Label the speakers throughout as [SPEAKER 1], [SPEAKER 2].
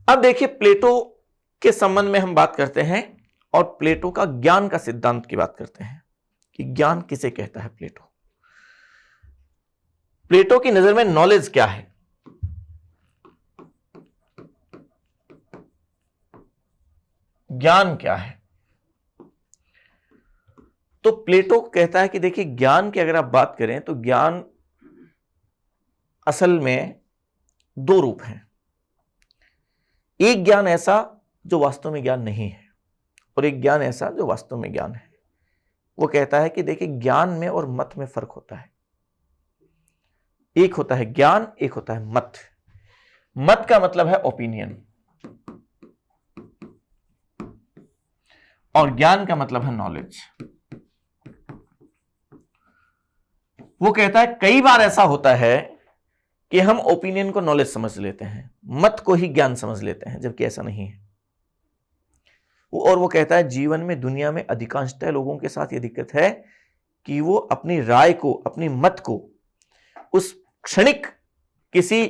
[SPEAKER 1] अब देखिए, प्लेटो के संबंध में हम बात करते हैं और प्लेटो का ज्ञान का सिद्धांत की बात करते हैं कि ज्ञान किसे कहता है। प्लेटो की नजर में नॉलेज क्या है, ज्ञान क्या है। तो प्लेटो कहता है कि देखिए, ज्ञान की अगर आप बात करें तो ज्ञान असल में दो रूप हैं। एक ज्ञान ऐसा जो वास्तव में ज्ञान नहीं है और एक ज्ञान ऐसा जो वास्तव में ज्ञान है। वो कहता है कि देखिए, ज्ञान में और मत में फर्क होता है। एक होता है ज्ञान, एक होता है मत। मत का मतलब है ओपिनियन और ज्ञान का मतलब है नॉलेज। वो कहता है कई बार ऐसा होता है कि हम ओपिनियन को नॉलेज समझ लेते हैं, मत को ही ज्ञान समझ लेते हैं, जबकि ऐसा नहीं है। और वो कहता है जीवन में, दुनिया में अधिकांशतः लोगों के साथ ये दिक्कत है कि वो अपनी राय को, अपनी मत को उस क्षणिक किसी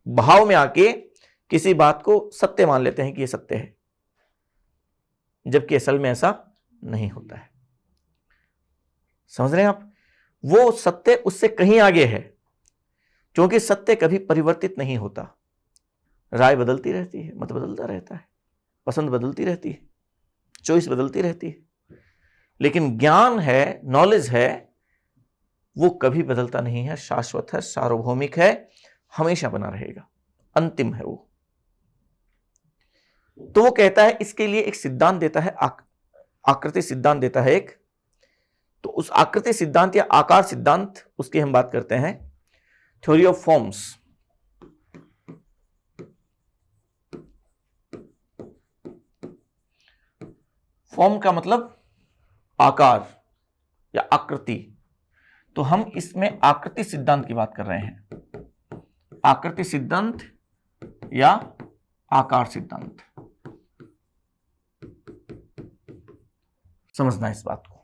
[SPEAKER 1] भाव में आके किसी बात को सत्य मान लेते हैं कि ये सत्य है, जबकि असल में ऐसा नहीं होता है। समझ रहे हैं आप? वो सत्य उससे कहीं आगे है, क्योंकि सत्य कभी परिवर्तित नहीं होता। राय बदलती रहती है, मत बदलता रहता है, पसंद बदलती रहती है, चॉइस बदलती रहती है। लेकिन ज्ञान है, नॉलेज है, वो कभी बदलता नहीं है, शाश्वत है, सार्वभौमिक है, हमेशा बना रहेगा, अंतिम है वो। तो वो कहता है, इसके लिए एक सिद्धांत देता है, आकृति सिद्धांत देता है एक। तो उस आकृति सिद्धांत या आकार सिद्धांत, उसकी हम बात करते हैं, थ्योरी ऑफ फॉर्म्स। फॉर्म का मतलब आकार या आकृति। तो हम इसमें आकृति सिद्धांत की बात कर रहे हैं, आकृति सिद्धांत या आकार सिद्धांत। समझना इस बात को,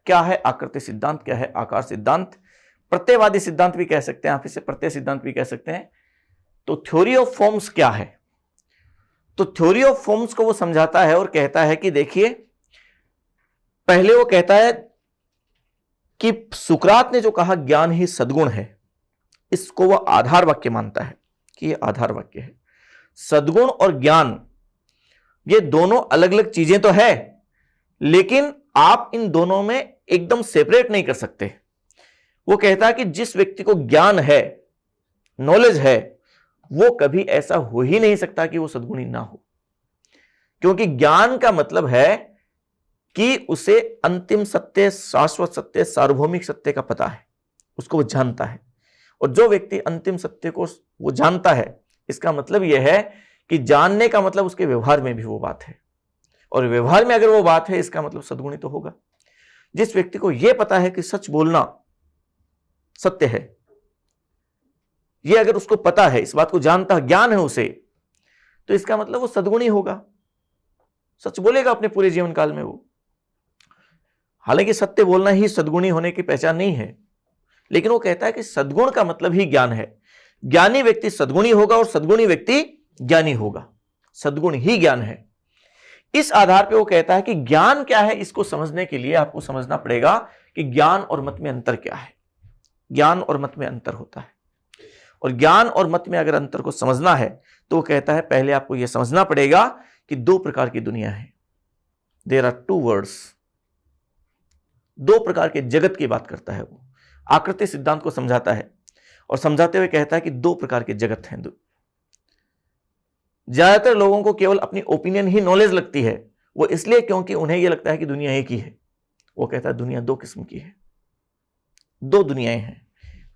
[SPEAKER 1] क्या है आकृति सिद्धांत, क्या है आकार सिद्धांत। प्रत्ययवादी सिद्धांत भी कह सकते हैं आप इसे, प्रत्यय सिद्धांत भी कह सकते हैं। तो थ्योरी ऑफ फॉर्म्स क्या है? तो थ्योरी ऑफ फॉर्म्स को वो समझाता है और कहता है कि देखिए, पहले वो कहता है कि सुकरात ने जो कहा ज्ञान ही सद्गुण है, इसको वो आधार वाक्य मानता है कि ये आधार वाक्य है। सद्गुण और ज्ञान ये दोनों अलग अलग चीजें तो है, लेकिन आप इन दोनों में एकदम सेपरेट नहीं कर सकते। वो कहता है कि जिस व्यक्ति को ज्ञान है, नॉलेज है, वो कभी ऐसा हो ही नहीं सकता कि वो सद्गुणी ना हो, क्योंकि ज्ञान का मतलब है कि उसे अंतिम सत्य, शाश्वत सत्य, सार्वभौमिक सत्य का पता है, उसको वो जानता है। और जो व्यक्ति अंतिम सत्य को वो जानता है, इसका मतलब यह है कि जानने का मतलब उसके व्यवहार में भी वो बात है, और व्यवहार में अगर वो बात है, इसका मतलब सद्गुणी तो होगा। जिस व्यक्ति को यह पता है कि सच बोलना सत्य है, ये अगर उसको पता है, इस बात को जानता है, ज्ञान है उसे, तो इसका मतलब वो सद्गुणी होगा, सच बोलेगा अपने पूरे जीवन काल में वो। हालांकि सत्य बोलना ही सद्गुणी होने की पहचान नहीं है, लेकिन वो कहता है कि सद्गुण का मतलब ही ज्ञान है। ज्ञानी व्यक्ति सद्गुणी होगा और सद्गुणी व्यक्ति ज्ञानी होगा, सद्गुण ही ज्ञान है। इस आधार पर वो कहता है कि ज्ञान क्या है, इसको समझने के लिए आपको समझना पड़ेगा कि ज्ञान और मत में अंतर क्या है। ज्ञान और मत में अंतर होता है, और ज्ञान और मत में अगर अंतर को समझना है तो वो कहता है पहले आपको यह समझना पड़ेगा कि दो प्रकार की दुनिया है। देयर आर टू वर्ल्ड्स, दो प्रकार के जगत की बात करता है वो। आकृति सिद्धांत को समझाता है और समझाते हुए कहता है कि दो प्रकार के जगत हैं। ज्यादातर लोगों को केवल अपनी ओपिनियन ही नॉलेज लगती है, वो इसलिए क्योंकि उन्हें यह लगता है कि दुनिया एक ही है। वो कहता है दुनिया दो किस्म की है, दो दुनियाएं हैं।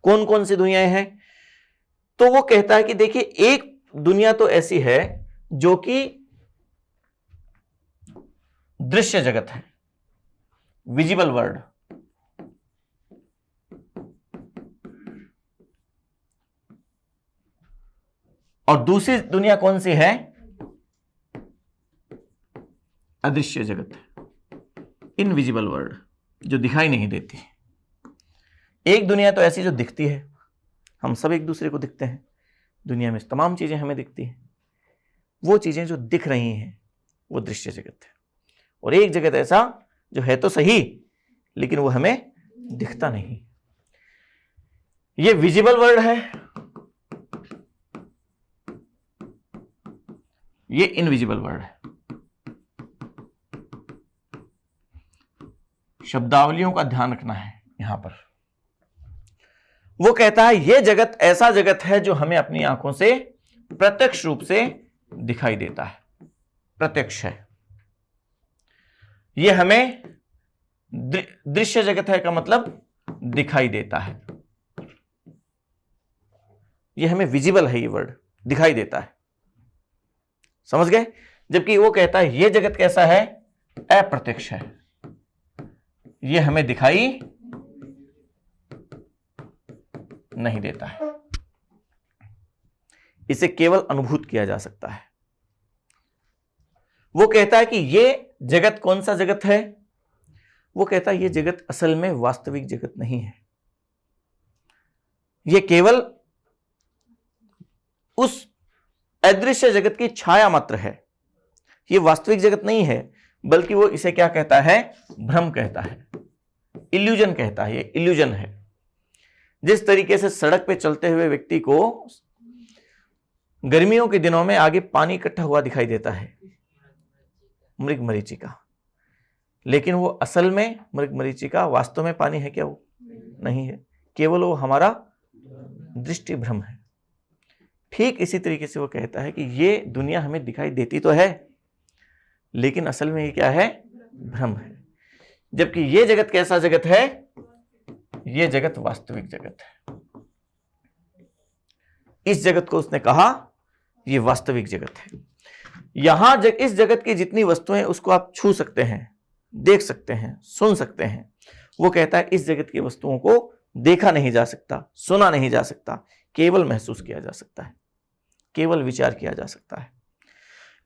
[SPEAKER 1] कौन कौन सी दुनियाएं हैं? तो वो कहता है कि देखिए, एक दुनिया तो ऐसी है जो कि दृश्य जगत है, विजिबल वर्ल्ड। और दूसरी दुनिया कौन सी है? अदृश्य जगत, इनविजिबल वर्ल्ड, जो दिखाई नहीं देती। एक दुनिया तो ऐसी जो दिखती है, हम सब एक दूसरे को दिखते हैं, दुनिया में तमाम चीजें हमें दिखती हैं। वो चीजें जो दिख रही हैं वो दृश्य जगत है, और एक जगत ऐसा जो है तो सही लेकिन वो हमें दिखता नहीं। ये विजिबल वर्ल्ड है, ये इनविजिबल वर्ल्ड है। शब्दावलियों का ध्यान रखना है यहां पर। वो कहता है ये जगत ऐसा जगत है जो हमें अपनी आंखों से प्रत्यक्ष रूप से दिखाई देता है, प्रत्यक्ष है। ये हमें दृश्य जगत है का मतलब दिखाई देता है, ये हमें विजिबल है, ये वर्ड दिखाई देता है, समझ गए। जबकि वो कहता है ये जगत कैसा है, अप्रत्यक्ष है, ये हमें दिखाई नहीं देता है, इसे केवल अनुभूत किया जा सकता है। वो कहता है कि ये जगत कौन सा जगत है, वो कहता है ये जगत असल में वास्तविक जगत नहीं है, ये केवल उस अदृश्य जगत की छाया मात्र है, ये वास्तविक जगत नहीं है, बल्कि वो इसे क्या कहता है, भ्रम कहता है, इल्यूजन कहता है, ये इल्यूजन है। जिस तरीके से सड़क पे चलते हुए व्यक्ति को गर्मियों के दिनों में आगे पानी इकट्ठा हुआ दिखाई देता है, मृगमरीचिका, लेकिन वो असल में मृगमरीचिका वास्तव में पानी है क्या, वो नहीं है, केवल वो हमारा दृष्टि भ्रम है। ठीक इसी तरीके से वो कहता है कि ये दुनिया हमें दिखाई देती तो है लेकिन असल में ये क्या है, भ्रम है। जबकि ये जगत कैसा जगत है, ये जगत वास्तविक जगत है। इस जगत को उसने कहा ये वास्तविक जगत है। यहां इस जगत की जितनी वस्तुएं उसको आप छू सकते हैं, देख सकते हैं, सुन सकते हैं। वो कहता है इस जगत की वस्तुओं को देखा नहीं जा सकता, सुना नहीं जा सकता, केवल महसूस किया जा सकता है, केवल विचार किया जा सकता है।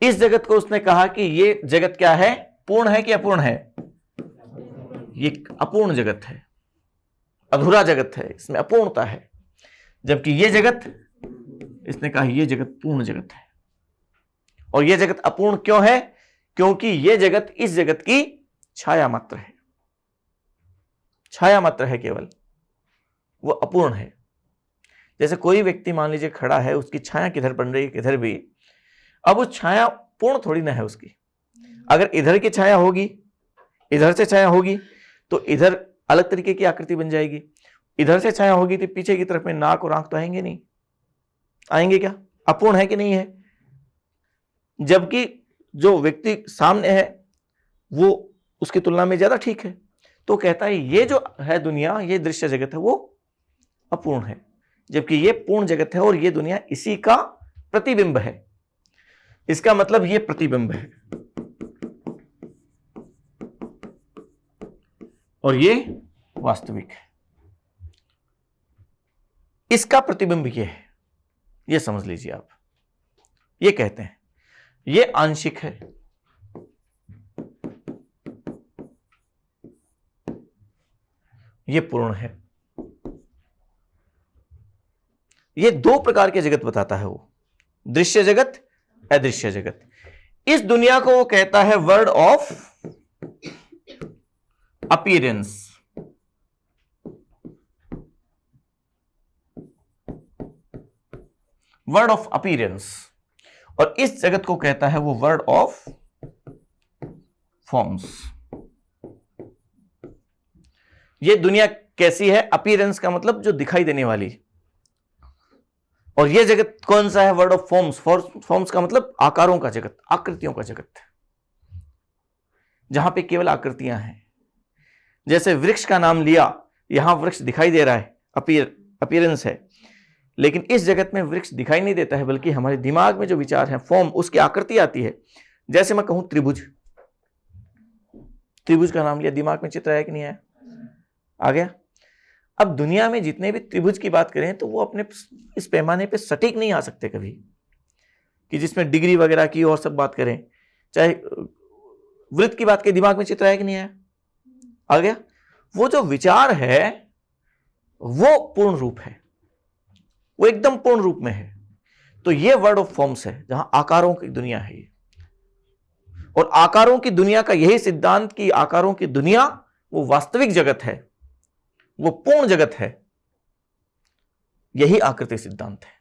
[SPEAKER 1] इस जगत को उसने कहा कि ये जगत क्या है, पूर्ण है कि अपूर्ण है, ये अपूर्ण जगत है, अधूरा जगत है, इसमें अपूर्णता है। जबकि ये जगत, इसने कहा ये जगत पूर्ण जगत है। और ये जगत अपूर्ण क्यों है, क्योंकि ये जगत इस जगत की छाया मात्र है, छाया मात्र है केवल, वो अपूर्ण है। जैसे कोई व्यक्ति मान लीजिए खड़ा है, उसकी छाया किधर बन रही है, किधर भी, अब वो छाया पूर्ण थोड़ी ना है उसकी। अगर इधर की छाया होगी, इधर से छाया होगी तो इधर अलग तरीके की आकृति बन जाएगी, इधर से छाया होगी तो पीछे की तरफ में नाक और आंख तो आएंगे नहीं, आएंगे क्या, अपूर्ण है कि नहीं है। जबकि जो व्यक्ति सामने है वो उसकी तुलना में ज्यादा ठीक है। तो कहता है ये जो है दुनिया, ये दृश्य जगत है, वो अपूर्ण है, जबकि ये पूर्ण जगत है और ये दुनिया इसी का प्रतिबिंब है। इसका मतलब ये प्रतिबिंब है और ये वास्तविक है। इसका प्रतिबिंब ये है, ये समझ लीजिए आप। ये कहते हैं ये आंशिक है, ये पूर्ण है। ये दो प्रकार के जगत बताता है वो, दृश्य जगत, अदृश्य जगत। इस दुनिया को वो कहता है world of appearance. World of appearance. और इस जगत को कहता है वो वर्ल्ड ऑफ फॉर्म्स। ये दुनिया कैसी है, अपीयरेंस का मतलब जो दिखाई देने वाली, और ये जगत कौन सा है, वर्ल्ड ऑफ फॉर्म्स। फॉर्म्स का मतलब आकारों का जगत, आकृतियों का जगत, जहां पे केवल आकृतियां हैं। जैसे वृक्ष का नाम लिया, यहां वृक्ष दिखाई दे रहा है, अपीयरेंस है, लेकिन इस जगत में वृक्ष दिखाई नहीं देता है, बल्कि हमारे दिमाग में जो विचार है, फॉर्म, उसकी आकृति आती है। जैसे मैं कहूं त्रिभुज, त्रिभुज का नाम लिया, दिमाग में चित्र आया कि नहीं आया, आ गया। अब दुनिया में जितने भी त्रिभुज की बात करें तो वो अपने इस पैमाने पे सटीक नहीं आ सकते कभी, कि जिसमें डिग्री वगैरह की और सब बात करें। चाहे वृत्त की बात करें, दिमाग में चित्र आया कि नहीं आया, आ गया। वो जो विचार है वो पूर्ण रूप है, वो एकदम पूर्ण रूप में है। तो ये वर्ल्ड ऑफ फॉर्म्स है, जहां आकारों की दुनिया है। और आकारों की दुनिया का यही सिद्धांत कि आकारों की दुनिया वो वास्तविक जगत है, वो पूर्ण जगत है, यही आकृति सिद्धांत है।